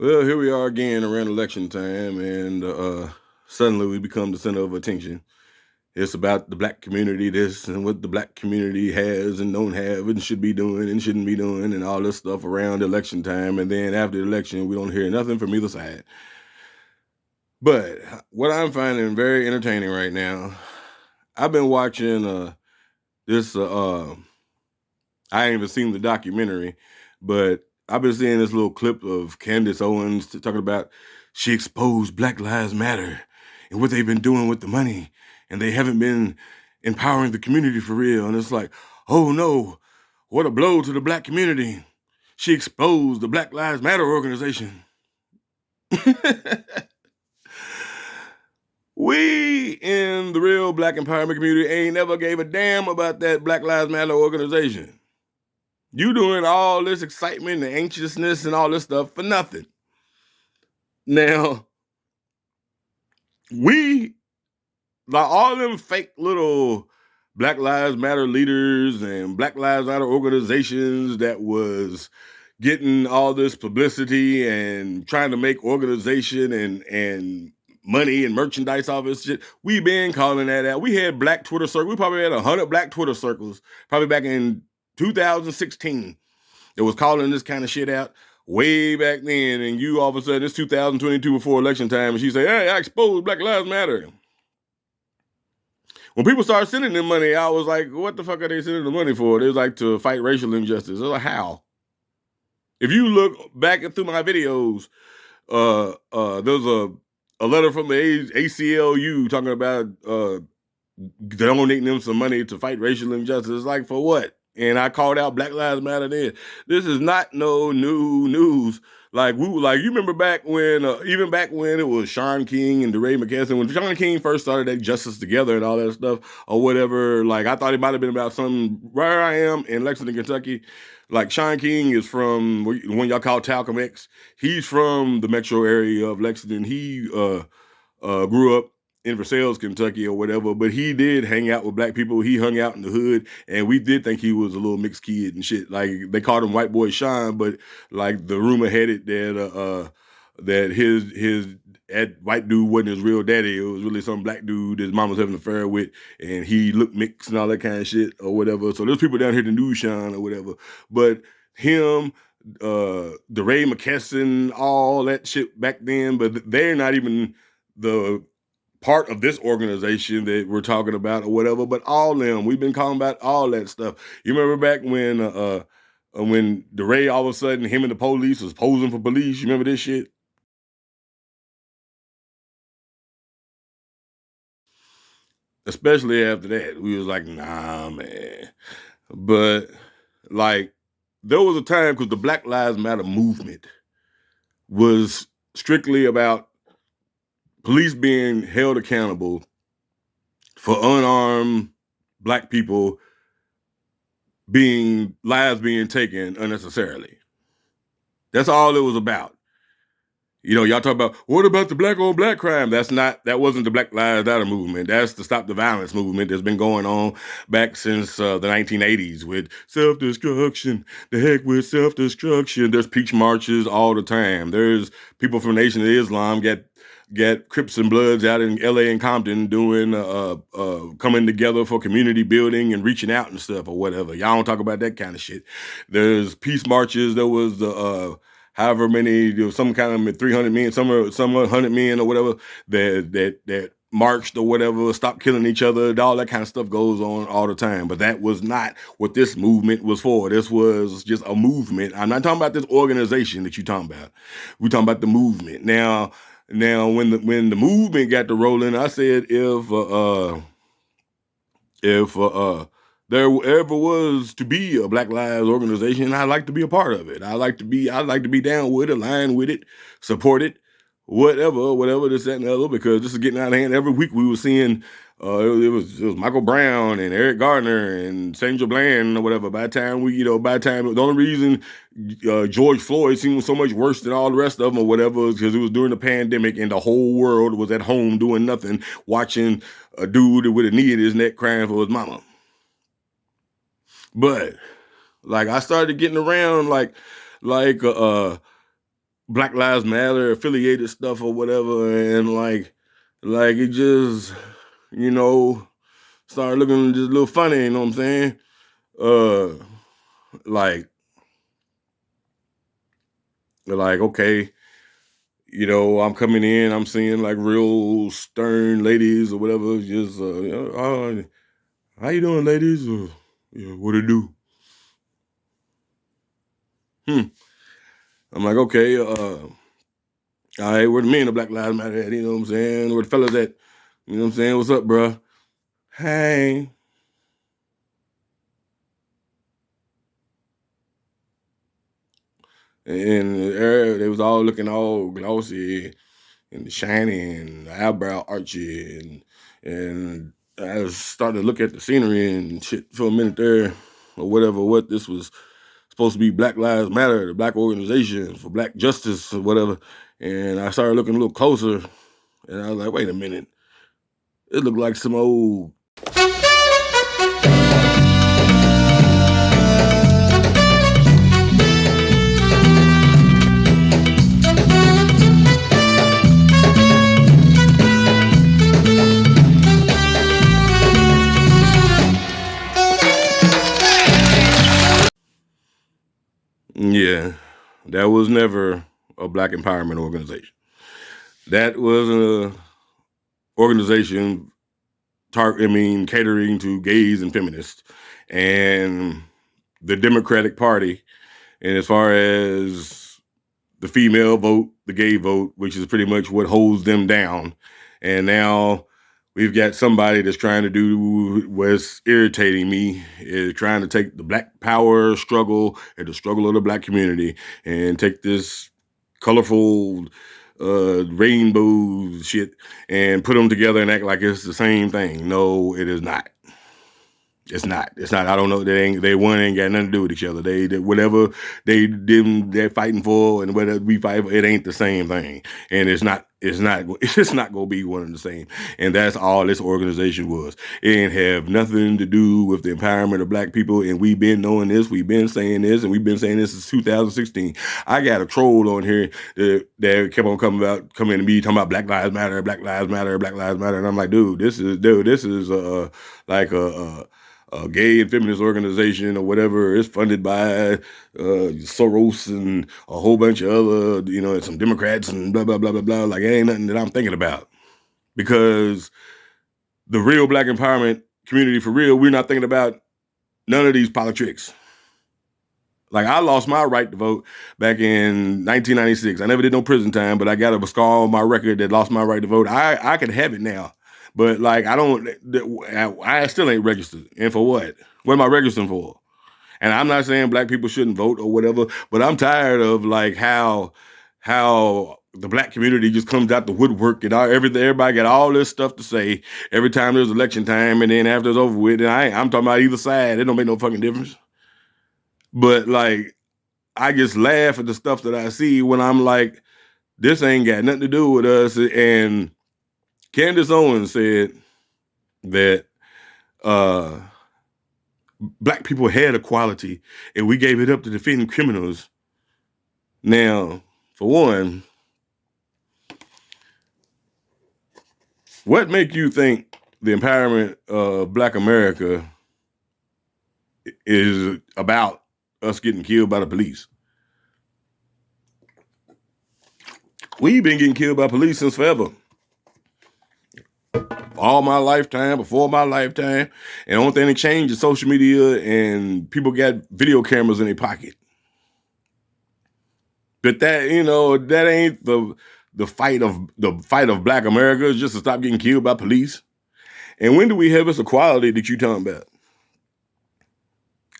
Well, here we are again around election time, and suddenly we become the center of attention. It's about the black community, this and what the black community has and don't have and should be doing and shouldn't be doing, and all this stuff around election time. And then after the election, we don't hear nothing from either side. But what I'm finding very entertaining right now, I've been watching this. I ain't even seen the documentary, but I've been seeing this little clip of Candace Owens talking about she exposed Black Lives Matter and what they've been doing with the money, and they haven't been empowering the community for real. And it's like, oh no, what a blow to the black community. She exposed the Black Lives Matter organization. We in the real black empowerment community ain't never gave a damn about that Black Lives Matter organization. You doing all this excitement and anxiousness and all this stuff for nothing. Now, we, like all them fake little Black Lives Matter leaders and Black Lives Matter organizations that was getting all this publicity and trying to make organization and money and merchandise off this shit. We been calling that out. We had black Twitter circles. We probably had 100 black Twitter circles probably back in 2016. It was calling this kind of shit out way back then, and you all of a sudden it's 2022 before election time, and she say, "Hey, I exposed Black Lives Matter." When people started sending them money, I was like, "What the fuck are they sending the money for?" They was like to fight racial injustice. I was like, how? If you look back through my videos, there's a letter from the ACLU talking about donating them some money to fight racial injustice. It's like, for what? And I called out Black Lives Matter then. This is not no new news. Like you remember back when, even back when it was Sean King and DeRay McKesson, when Sean King first started that Justice Together and all that stuff or whatever. Like I thought it might have been about something. Where I am in Lexington, Kentucky, like Sean King is from the one y'all call Talcum X. He's from the metro area of Lexington. He grew up in Versailles, Kentucky or whatever, but he did hang out with black people. He hung out in the hood, and we did think he was a little mixed kid and shit. Like they called him White Boy Sean, but like the rumor had it that that his white dude wasn't his real daddy. It was really some black dude his mom was having an affair with, and he looked mixed and all that kind of shit or whatever. So there's people down here that knew Sean or whatever, but him, DeRay McKesson, all that shit back then, but they're not even the part of this organization that we're talking about or whatever, but all them, we've been calling about all that stuff. You remember back when DeRay all of a sudden him and the police was posing for police? You remember this shit? Especially after that, we was like, nah, man. But like, there was a time because the Black Lives Matter movement was strictly about police being held accountable for unarmed black people lives being taken unnecessarily. That's all it was about. You know, y'all talk about what about the black on black crime? That wasn't the Black Lives Matter movement. That's the Stop the Violence movement that's been going on back since the 1980s with self-destruction. The heck with self-destruction. There's peach marches all the time. There's people from the Nation of Islam get Crips and Bloods out in LA and Compton doing coming together for community building and reaching out and stuff or whatever. Y'all don't talk about that kind of shit. There's peace marches. There was the however many, there was some kind of 300 men, some 100 men or whatever that marched or whatever, stopped killing each other. All that kind of stuff goes on all the time. But that was not what this movement was for. This was just a movement. I'm not talking about this organization that you're talking about. We're talking about the movement. Now, when the movement got to rolling, I said if there ever was to be a Black Lives organization, I'd like to be a part of it. I'd like to be down with it, align with it, support it, whatever, this, that, and the other, because this is getting out of hand. Every week we were seeing it was Michael Brown and Eric Gardner and Sandra Bland or whatever. By the time the only reason George Floyd seemed so much worse than all the rest of them or whatever is because it was during the pandemic and the whole world was at home doing nothing, watching a dude with a knee in his neck crying for his mama. But like I started getting around like Black Lives Matter affiliated stuff or whatever, and like it just, you know, started looking just a little funny, you know what I'm saying? Like, okay, you know, I'm coming in, I'm seeing like real stern ladies or whatever, just, how you doing, ladies? Yeah, what it do? I'm like, okay, all right, where the men of Black Lives Matter at, you know what I'm saying? Where the fellas at? You know what I'm saying? What's up, bro? Hey. And they was all looking all glossy and shiny and eyebrow archy, and I started to look at the scenery and shit for a minute there, or whatever. What this was supposed to be, Black Lives Matter, the black organization for black justice or whatever. And I started looking a little closer, and I was like, wait a minute, it looked like some old. Yeah, that was never a black empowerment organization. That was an organization catering to gays and feminists, and the Democratic Party. And as far as the female vote, the gay vote, which is pretty much what holds them down. And now we've got somebody that's trying to do what's irritating me, is trying to take the black power struggle and the struggle of the black community and take this colorful rainbow shit and put them together and act like it's the same thing. No, it is not. It's not. I don't know. They ain't got nothing to do with each other. They whatever they're fighting for, and whatever we fight for, it ain't the same thing. And it's not gonna be one and the same. And that's all this organization was. It ain't have nothing to do with the empowerment of black people. And we've been knowing this. We've been saying this, and we've been saying this since 2016. I got a troll on here that kept on coming to me talking about Black Lives Matter, Black Lives Matter, Black Lives Matter, and I'm like, dude, this is like a gay and feminist organization or whatever. It's funded by Soros and a whole bunch of other, you know, some Democrats and blah, blah, blah, blah, blah. Like, it ain't nothing that I'm thinking about. Because the real black empowerment community, for real, we're not thinking about none of these politics. Like, I lost my right to vote back in 1996. I never did no prison time, but I got a scar on my record that lost my right to vote. I could have it now. But like, I still ain't registered. And for what? What am I registering for? And I'm not saying black people shouldn't vote or whatever, but I'm tired of like how the black community just comes out the woodwork and everybody got all this stuff to say every time there's election time, and then after it's over with, and I'm talking about either side. It don't make no fucking difference. But like, I just laugh at the stuff that I see when I'm like, this ain't got nothing to do with us. And Candace Owens said that black people had equality and we gave it up to defending criminals. Now, for one, what make you think the empowerment of Black America is about us getting killed by the police? We've been getting killed by police since forever. All my lifetime, before my lifetime. And the only thing that changed is social media, and people got video cameras in their pocket. But that, you know, that ain't the fight of Black America, just to stop getting killed by police. And when do we have this equality that you talking about?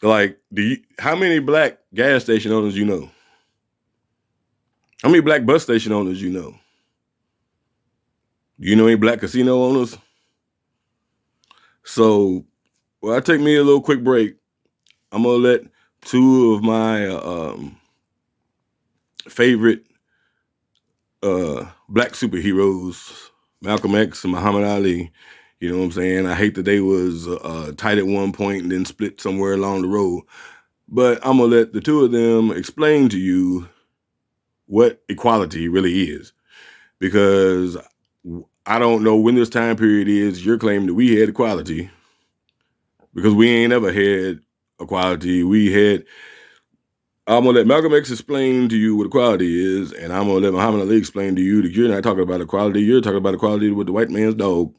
Like, how many black gas station owners you know? How many black bus station owners you know? Do you know any black casino owners? So, well, I take me a little quick break. I'm gonna let two of my favorite black superheroes, Malcolm X and Muhammad Ali. You know what I'm saying? I hate that they was tight at one point and then split somewhere along the road. But I'm gonna let the two of them explain to you what equality really is, because I don't know when this time period is you're claiming that we had equality, because we ain't ever had equality. I'm gonna let Malcolm X explain to you what equality is, and I'm gonna let Muhammad Ali explain to you that you're not talking about equality. You're talking about equality with the white man's dog.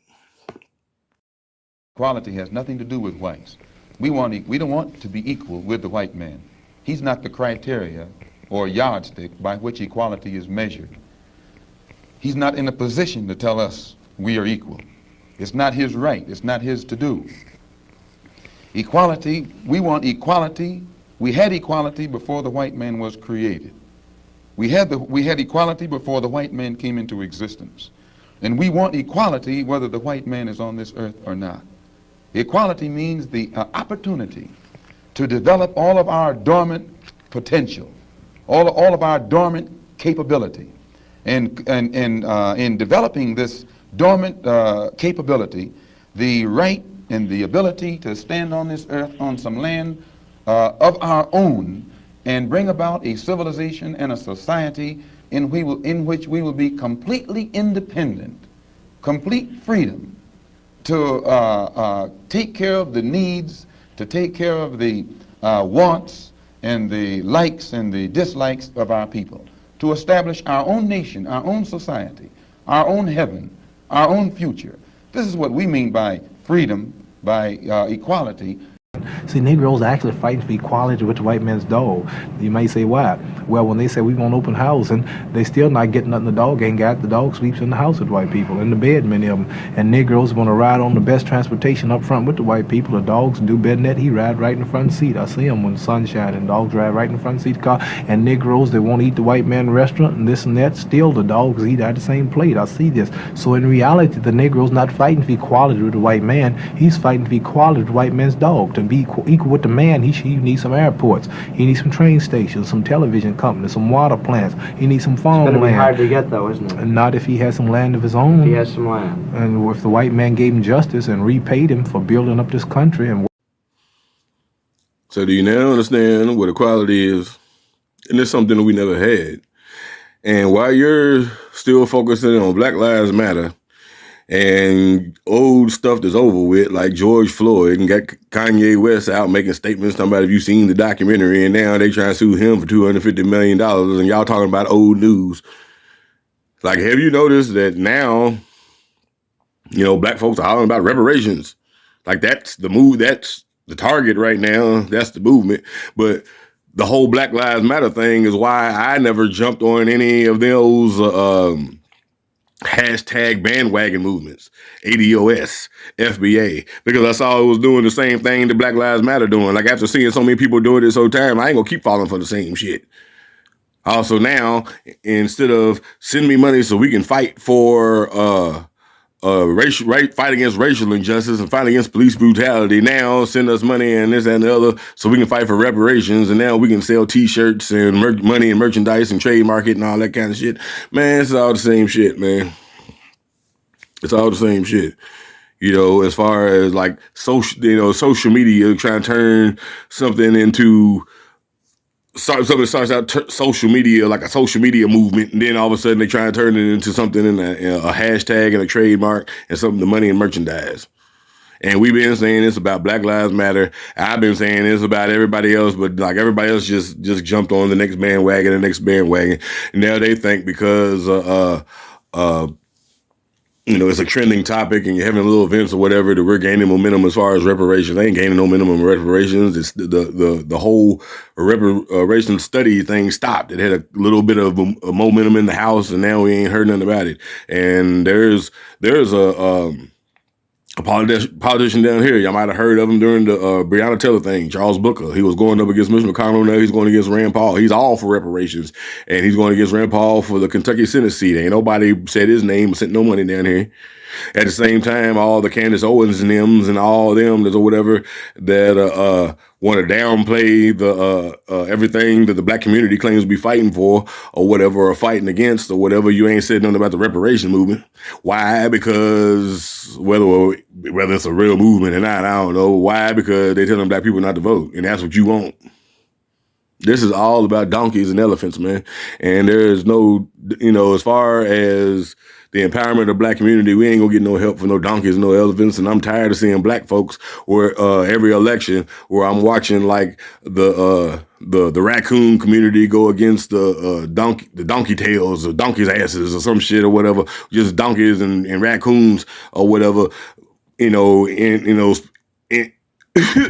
Equality has nothing to do with whites. We don't want to be equal with the white man. He's not the criteria or yardstick by which equality is measured. He's not in a position to tell us we are equal. It's not his right. It's not his to do. Equality, we want equality. We had equality before the white man was created. We had equality before the white man came into existence. And we want equality whether the white man is on this earth or not. Equality means the opportunity to develop all of our dormant potential, all of our dormant capability. And in developing this dormant capability, the right and the ability to stand on this earth on some land of our own and bring about a civilization and a society in which we will be completely independent, complete freedom to take care of the needs, to take care of the wants and the likes and the dislikes of our people, to establish our own nation, our own society, our own heaven, our own future. This is what we mean by freedom, by equality. See, Negroes are actually fighting for equality with the white man's dog. You may say, why? Well, when they say we want open housing, they still not getting nothing the dog ain't got. The dog sleeps in the house with white people, in the bed, many of them. And Negroes want to ride on the best transportation up front with the white people. The dogs do better than that. He ride right in the front seat. I see him when the sun's shining. Dogs ride right in the front seat of the car. And Negroes, they won't eat the white man restaurant and this and that. Still, the dogs eat out the same plate. I see this. So in reality, the Negro's not fighting for equality with the white man. He's fighting for equality with the white man's dog. To be equal with the man, he needs some airports. He needs some train stations, some television companies, some water plants. He needs some farmland. It's going to be hard to get, though, isn't it? And not if he has some land of his own. If he has some land. And if the white man gave him justice and repaid him for building up this country. And So do you now understand what equality is? And it's something that we never had. And while you're still focusing on Black Lives Matter and old stuff that's over with, like George Floyd, and got Kanye West out making statements talking about, if you've seen the documentary, and now they trying to sue him for $250 million, and y'all talking about old news. Like, have you noticed that now, black folks are hollering about reparations? Like, that's the move, that's the target right now, that's the movement. But the whole Black Lives Matter thing is why I never jumped on any of those hashtag bandwagon movements, ADOS, FBA, because I saw it was doing the same thing that Black Lives Matter doing. Like, after seeing so many people doing it so time, I ain't gonna keep falling for the same shit. Also now, instead of send me money so we can fight for fight against racial injustice and fight against police brutality, now send us money and this and the other so we can fight for reparations, and now we can sell t-shirts and money and merchandise and trade market and all that kind of shit. Man, it's all the same shit, man. It's all the same shit. As far as like social media trying to turn something into something starts out social media, like a social media movement, and then all of a sudden they try to turn it into something in a hashtag and a trademark and something to money and merchandise. And we've been saying this about Black Lives Matter. I've been saying this about everybody else, but like everybody else just jumped on the next bandwagon. And now they think because it's a trending topic and you're having little events or whatever that we're gaining momentum as far as reparations. They ain't gaining no minimum reparations. It's the whole reparation study thing stopped. It had a little bit of a momentum in the House, and now we ain't heard nothing about it. And there's a politician down here, y'all might have heard of him during the Breonna Taylor thing, Charles Booker. He was going up against Mitch McConnell. Now he's going against Rand Paul. He's all for reparations, and he's going against Rand Paul for the Kentucky Senate seat. Ain't nobody said his name, sent no money down here. At the same time, all the Candace Owens and thems and all them or whatever that want to downplay the everything that the black community claims to be fighting for or whatever, or fighting against or whatever, you ain't said nothing about the reparation movement. Why? Because whether it's a real movement or not, I don't know. Why? Because they telling black people not to vote, and that's what you want. This is all about donkeys and elephants, man. And there's no, as far as the empowerment of the black community, we ain't gonna get no help for no donkeys, no elephants. And I'm tired of seeing black folks where every election where I'm watching like the raccoon community go against the donkey tails or donkey's asses or some shit or whatever, just donkeys and raccoons or whatever,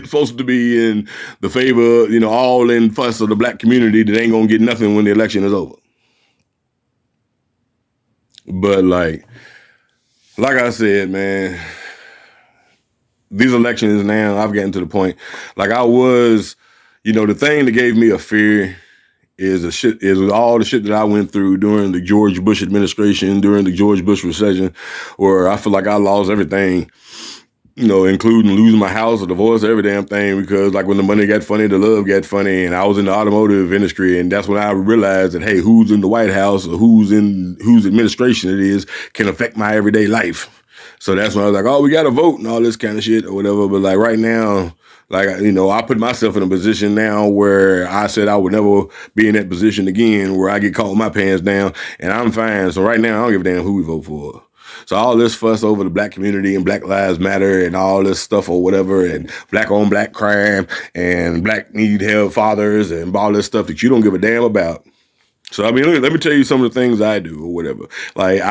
supposed to be in the favor, all in fuss of the black community that ain't gonna get nothing when the election is over. But like I said, man, these elections now, I've gotten to the point, like I was, the thing that gave me a fear is all the shit that I went through during the George Bush administration, during the George Bush recession, where I feel like I lost everything. Including losing my house, a divorce, every damn thing, because like when the money got funny, the love got funny, and I was in the automotive industry, and that's when I realized that, hey, who's in the White House or whose administration it is can affect my everyday life. So that's when I was like, oh, we got to vote and all this kind of shit or whatever. But like right now, like, I put myself in a position now where I said I would never be in that position again, where I get caught with my pants down, and I'm fine. So right now, I don't give a damn who we vote for. So all this fuss over the black community and Black Lives Matter and all this stuff or whatever, and black on black crime and black need help fathers and all this stuff that you don't give a damn about. So, I mean, let me tell you some of the things I do or whatever. Like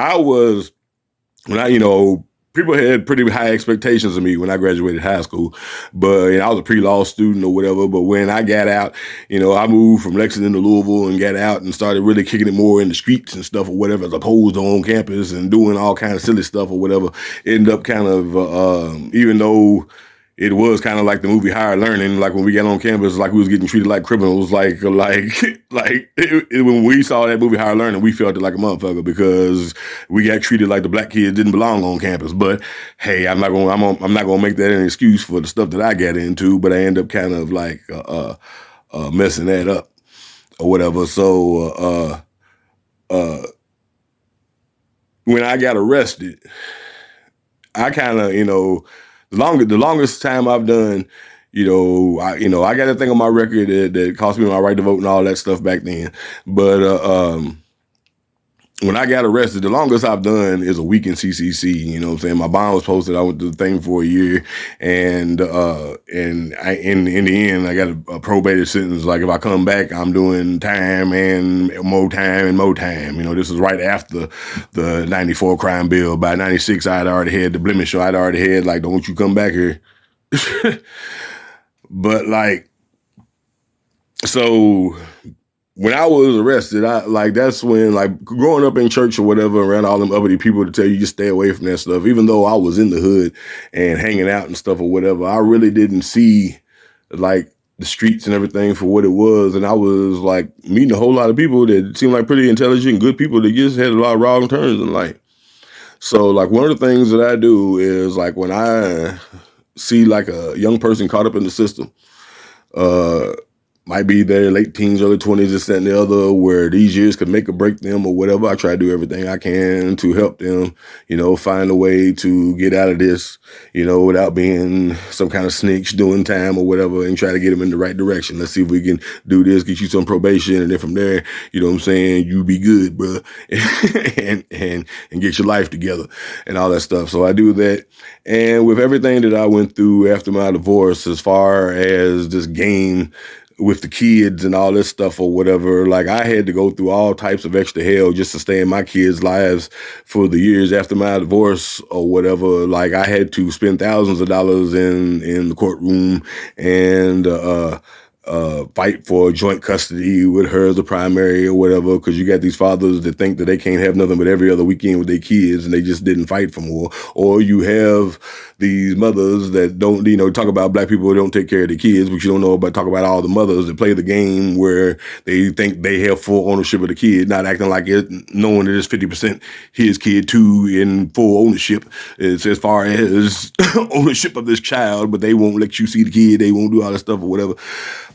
people had pretty high expectations of me when I graduated high school, but I was a pre-law student or whatever. But when I got out, I moved from Lexington to Louisville and got out and started really kicking it more in the streets and stuff or whatever, as opposed to on campus and doing all kind of silly stuff or whatever. Ended up kind of, even though it was kind of like the movie Higher Learning, like when we got on campus, like we was getting treated like criminals, like when we saw that movie Higher Learning, we felt it like a motherfucker because we got treated like the black kids didn't belong on campus. But hey, I'm not gonna make that an excuse for the stuff that I got into, but I end up kind of like messing that up or whatever. So when I got arrested, I kind of, the longest time I've done, I got a thing on my record that cost me my right to vote and all that stuff back then. But when I got arrested, the longest I've done is a week in CCC. You know what I'm saying? My bond was posted. I went to the thing for a year, and in the end, I got a probated sentence. Like if I come back, I'm doing time and more time and more time. This was right after the '94 crime bill. By '96, I'd already had the blemish. So I'd already had like, don't you come back here. But like, so when I was arrested, that's when, like, growing up in church or whatever, around all them uppity people to tell you just stay away from that stuff. Even though I was in the hood and hanging out and stuff or whatever, I really didn't see like the streets and everything for what it was. And I was like meeting a whole lot of people that seemed like pretty intelligent, good people that just had a lot of wrong turns in life. So like one of the things that I do is like when I see like a young person caught up in the system, might be their late teens, early 20s, this, that, and the other, where these years could make or break them or whatever. I try to do everything I can to help them, find a way to get out of this, without being some kind of snitch doing time or whatever, and try to get them in the right direction. Let's see if we can do this, get you some probation, and then from there, you be good, bro, and get your life together and all that stuff. So I do that. And with everything that I went through after my divorce, as far as this game with the kids and all this stuff or whatever, like I had to go through all types of extra hell just to stay in my kids' lives for the years after my divorce or whatever. Like I had to spend thousands of dollars in the courtroom and fight for joint custody with her as the primary or whatever, because you got these fathers that think that they can't have nothing but every other weekend with their kids and they just didn't fight for more. Or you have these mothers that don't, talk about black people who don't take care of their kids, but you don't know about, talk about all the mothers that play the game where they think they have full ownership of the kid, not acting like it, knowing that it's 50% his kid too in full ownership. It's as far as ownership of this child, but they won't let you see the kid. They won't do all that stuff or whatever.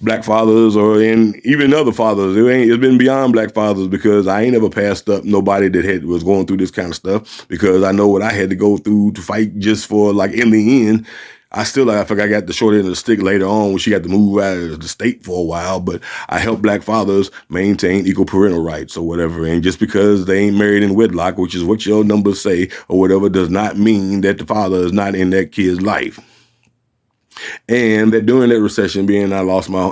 Black fathers and even other fathers. It's been beyond black fathers, because I ain't ever passed up nobody that was going through this kind of stuff, because I know what I had to go through to fight just for, like, in the end, I still, I think I got the short end of the stick later on when she got to move out of the state for a while, but I help black fathers maintain equal parental rights or whatever. And just because they ain't married in wedlock, which is what your numbers say or whatever, does not mean that the father is not in that kid's life. And that during that recession, being I lost my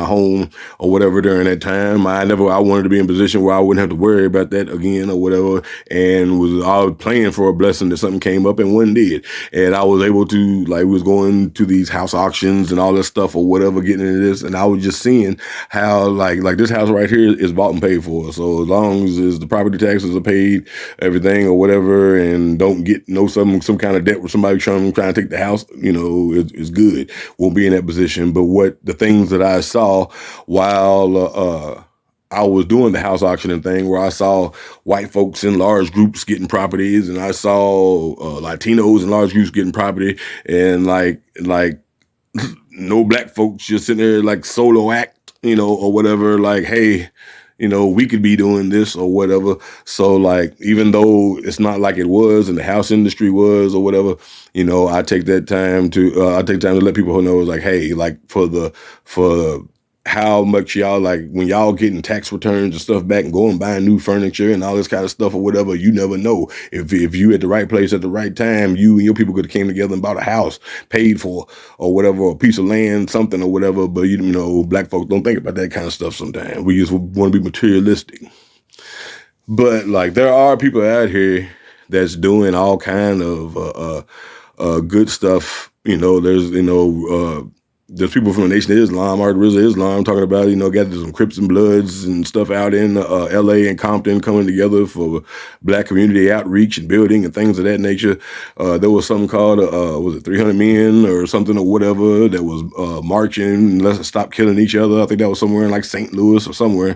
home or whatever during that time, I wanted to be in a position where I wouldn't have to worry about that again or whatever, and I was praying for a blessing that something came up and one did, and I was able to, like, we was going to these house auctions and all this stuff or whatever, getting into this, and I was just seeing how like this house right here is bought and paid for. So as long as the property taxes are paid, everything or whatever, and don't get some kind of debt with somebody trying to take the house, is good. Won't be in that position. But what the things that I saw while I was doing the house auctioning thing, where I saw white folks in large groups getting properties, and I saw Latinos in large groups getting property, and like no black folks just sitting there like solo act, or whatever, like, hey, we could be doing this or whatever. So like, even though it's not like it was and the house industry was or whatever, I take that time to let people know, like, hey, like for how much y'all, like, when y'all getting tax returns and stuff back and going buying new furniture and all this kind of stuff or whatever, you never know if you at the right place at the right time, you and your people could have came together and bought a house, paid for or whatever, a piece of land, something or whatever. But black folks don't think about that kind of stuff sometimes. We just want to be materialistic. But like, there are people out here that's doing all kind of good stuff. There's people from the Nation of Islam, Rizza Islam, talking about, got some Crips and Bloods and stuff out in L.A. and Compton coming together for black community outreach and building and things of that nature. There was something called, was it 300 Men or something or whatever that was marching, let's stop killing each other. I think that was somewhere in like St. Louis or somewhere.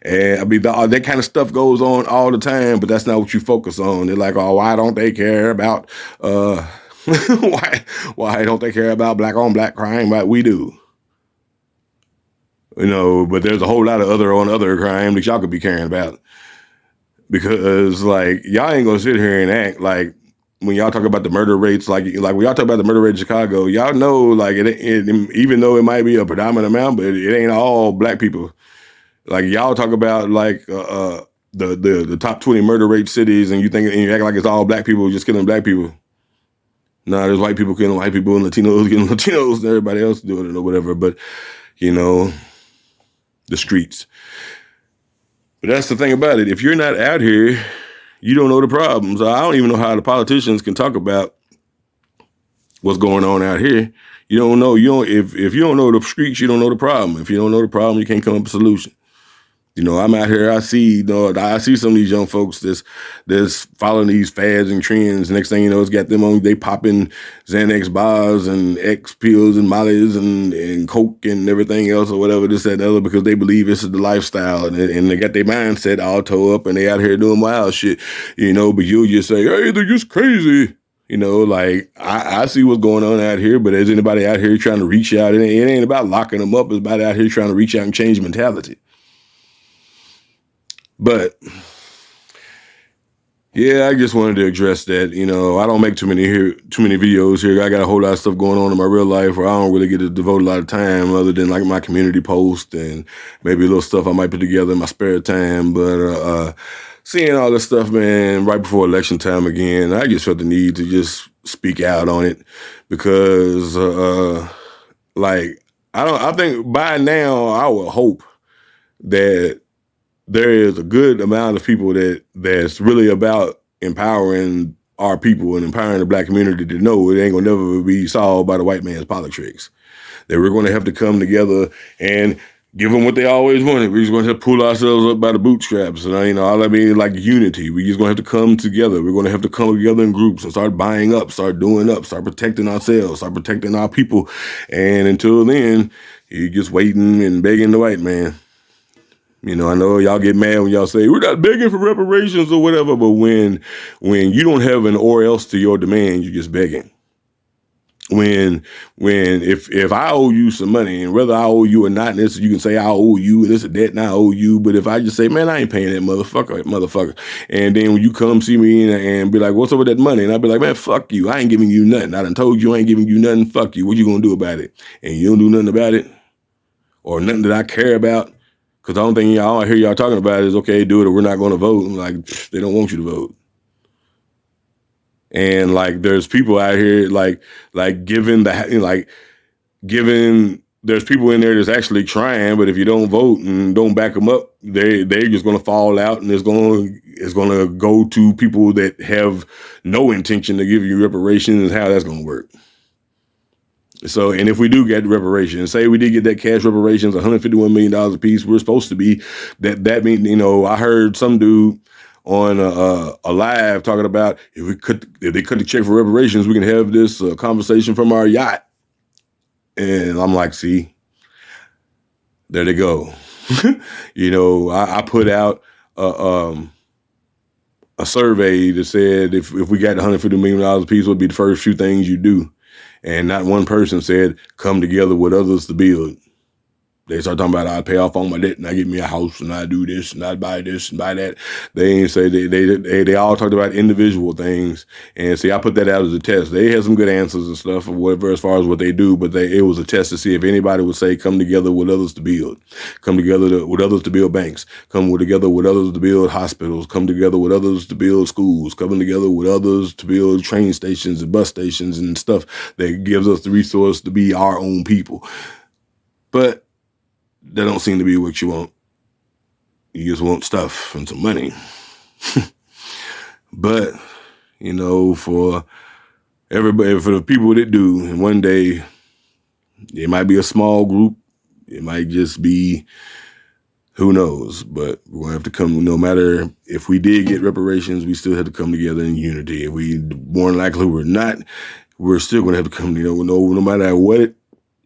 And I mean, that kind of stuff goes on all the time, but that's not what you focus on. They're like, oh, why don't they care about why don't they care about black on black crime like we do? But there's a whole lot of other crime that y'all could be caring about, because like, y'all ain't gonna sit here and act like, when y'all talk about the murder rates, like when y'all talk about the murder rate in Chicago, y'all know, like, it even though it might be a predominant amount, but it ain't all black people. Like, y'all talk about like the top 20 murder rate cities, and you act like it's all black people just killing black people. Nah, there's white people killing white people and Latinos killing Latinos and everybody else doing it or whatever. But, the streets. But that's the thing about it. If you're not out here, you don't know the problems. I don't even know how the politicians can talk about what's going on out here. You don't know. If you don't know the streets, you don't know the problem. If you don't know the problem, you can't come up with a solution. I'm out here, I see some of these young folks that's following these fads and trends. Next thing you know, it's got them on, they popping Xanax bars and X pills and Mollies and Coke and everything else or whatever, this, that, and the other, because they believe this is the lifestyle, and they got their mindset all tore up and they out here doing wild shit, but you'll just say, hey, they're just crazy. Like, I see what's going on out here, but is anybody out here trying to reach out? It ain't about locking them up. It's about out here trying to reach out and change mentality. But yeah, I just wanted to address that. I don't make too many videos here. I got a whole lot of stuff going on in my real life where I don't really get to devote a lot of time other than like my community post and maybe a little stuff I might put together in my spare time. But seeing all this stuff, man, right before election time again, I just felt the need to just speak out on it, because I think by now I would hope that there is a good amount of people that's really about empowering our people and empowering the black community to know it ain't gonna never be solved by the white man's politics. That we're gonna have to come together and give them what they always wanted. We're just gonna have to pull ourselves up by the bootstraps. And all I mean, like unity. We just gonna have to come together. We're gonna have to come together in groups and start buying up, start doing up, start protecting ourselves, start protecting our people. And until then, you're just waiting and begging the white man. I know y'all get mad when y'all say, we're not begging for reparations or whatever, but when you don't have an or else to your demand, you're just begging. if I owe you some money, and whether I owe you or not, this you can say I owe you, this is a debt and I owe you. But if I just say, man, I ain't paying that motherfucker, and then when you come see me and be like, what's up with that money? And I'll be like, man, fuck you. I ain't giving you nothing. I done told you I ain't giving you nothing. Fuck you. What you gonna do about it? And you don't do nothing about it, or nothing that I care about. Because the only thing all I hear y'all talking about is, okay, do it or we're not going to vote. I'm like, they don't want you to vote. And like, there's people out here given there's people in there that's actually trying, but if you don't vote and don't back them up, they're just going to fall out, and it's going to go to people that have no intention to give you reparations. How that's going to work. So, and if we do get reparations, say we did get that cash reparations, $151 million a piece, we're supposed to be that means, I heard some dude on a live talking about if they cut the check for reparations, we can have this conversation from our yacht. And I'm like, see, there they go. I put out a survey that said if we got $150 million a piece, what would be the first few things you do? And not one person said, come together with others to build. They start talking about I pay off all my debt and I get me a house and I do this and I buy this and buy that. They ain't say they all talked about individual things. And see, I put that out as a test. They had some good answers and stuff or whatever as far as what they do, but it was a test to see if anybody would say come together with others to build. Come together with others to build banks. Come together with others to build hospitals. Come together with others to build schools. Coming together with others to build train stations and bus stations and stuff that gives us the resource to be our own people. But that don't seem to be what you want. You just want stuff and some money. But, for everybody, for the people that do, and one day it might be a small group. It might just be, who knows? But we're going to have to come, no matter if we did get reparations, we still have to come together in unity. If we more than likely we're not, we're still going to have to come, no matter what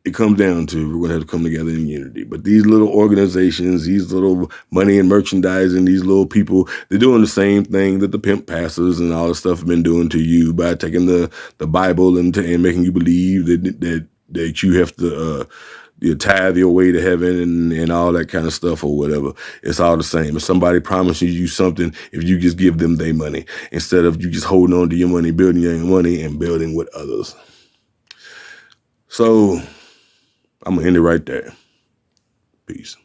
it comes down to, we're going to have to come together in unity. But these little organizations, these little money and merchandising, these little people, they're doing the same thing that the pimp pastors and all this stuff have been doing to you by taking the Bible and making you believe that you have to you tithe your way to heaven and all that kind of stuff or whatever. It's all the same. If somebody promises you something, if you just give them their money instead of you just holding on to your money, building your own money and building with others. So I'm going to end it right there. Peace.